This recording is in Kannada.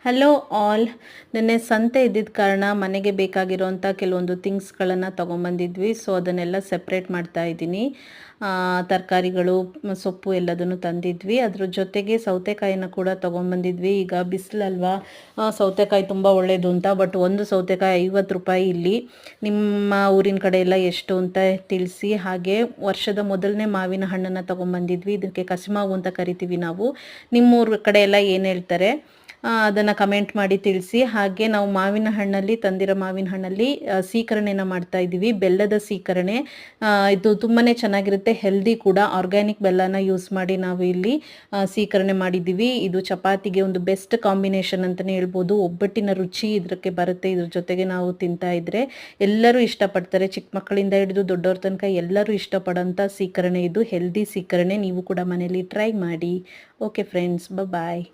Hello all. ನೆನ್ನೆ ಸಂತೆ ಇದ್ದಿದ್ದ ಕಾರಣ ಮನೆಗೆ ಬೇಕಾಗಿರೋಂಥ ಕೆಲವೊಂದು ಥಿಂಗ್ಸ್ಗಳನ್ನು ತೊಗೊಂಬಂದಿದ್ವಿ. ಸೊ ಅದನ್ನೆಲ್ಲ ಸೆಪ್ರೇಟ್ ಮಾಡ್ತಾ ಇದ್ದೀನಿ. ತರಕಾರಿಗಳು, ಸೊಪ್ಪು ಎಲ್ಲದನ್ನು ತಂದಿದ್ವಿ. ಅದ್ರ ಜೊತೆಗೆ ಸೌತೆಕಾಯಿನ ಕೂಡ ತೊಗೊಂಬಂದಿದ್ವಿ. ಈಗ ಬಿಸಿಲಲ್ವಾ, ಸೌತೆಕಾಯಿ ತುಂಬ ಒಳ್ಳೆಯದು ಅಂತ. ಬಟ್ ಒಂದು ಸೌತೆಕಾಯಿ 50 ರೂಪಾಯಿ. ಇಲ್ಲಿ ನಿಮ್ಮ ಊರಿನ ಕಡೆ ಎಲ್ಲ ಎಷ್ಟು ಅಂತ ತಿಳಿಸಿ. ಹಾಗೆ ವರ್ಷದ ಮೊದಲನೇ ಮಾವಿನ ಹಣ್ಣನ್ನು ತೊಗೊಂಬಂದಿದ್ವಿ. ಇದಕ್ಕೆ ಕಸಿಮಾವು ಅಂತ ಕರಿತೀವಿ ನಾವು. ನಿಮ್ಮೂರ ಕಡೆ ಎಲ್ಲ ಏನು ಹೇಳ್ತಾರೆ ಅದನ್ನು ಕಮೆಂಟ್ ಮಾಡಿ ತಿಳಿಸಿ. ಹಾಗೆ ನಾವು ತಂದಿರೋ ಮಾವಿನ ಹಣ್ಣಲ್ಲಿ ಸೀಕರಣೆನ ಮಾಡ್ತಾ ಇದ್ದೀವಿ. ಬೆಲ್ಲದ ಸೀಕರಣೆ. ಇದು ತುಂಬಾ ಚೆನ್ನಾಗಿರುತ್ತೆ, ಹೆಲ್ದಿ ಕೂಡ. ಆರ್ಗ್ಯಾನಿಕ್ ಬೆಲ್ಲನ ಯೂಸ್ ಮಾಡಿ ನಾವು ಇಲ್ಲಿ ಸೀಕರಣೆ ಮಾಡಿದ್ದೀವಿ. ಇದು ಚಪಾತಿಗೆ ಒಂದು ಬೆಸ್ಟ್ ಕಾಂಬಿನೇಷನ್ ಅಂತಲೇ ಹೇಳ್ಬೋದು. ಒಬ್ಬಟ್ಟಿನ ರುಚಿ ಇದಕ್ಕೆ ಬರುತ್ತೆ. ಇದ್ರ ಜೊತೆಗೆ ನಾವು ತಿಂತಾ ಇದ್ರೆ ಎಲ್ಲರೂ ಇಷ್ಟಪಡ್ತಾರೆ. ಚಿಕ್ಕ ಮಕ್ಕಳಿಂದ ಹಿಡಿದು ದೊಡ್ಡವ್ರ ತನಕ ಎಲ್ಲರೂ ಇಷ್ಟಪಡೋಂಥ ಸೀಕರಣೆ ಇದು. ಹೆಲ್ದಿ ಸೀಕರಣೆ. ನೀವು ಕೂಡ ಮನೇಲಿ ಟ್ರೈ ಮಾಡಿ. ಓಕೆ ಫ್ರೆಂಡ್ಸ್, ಬಾಯ್.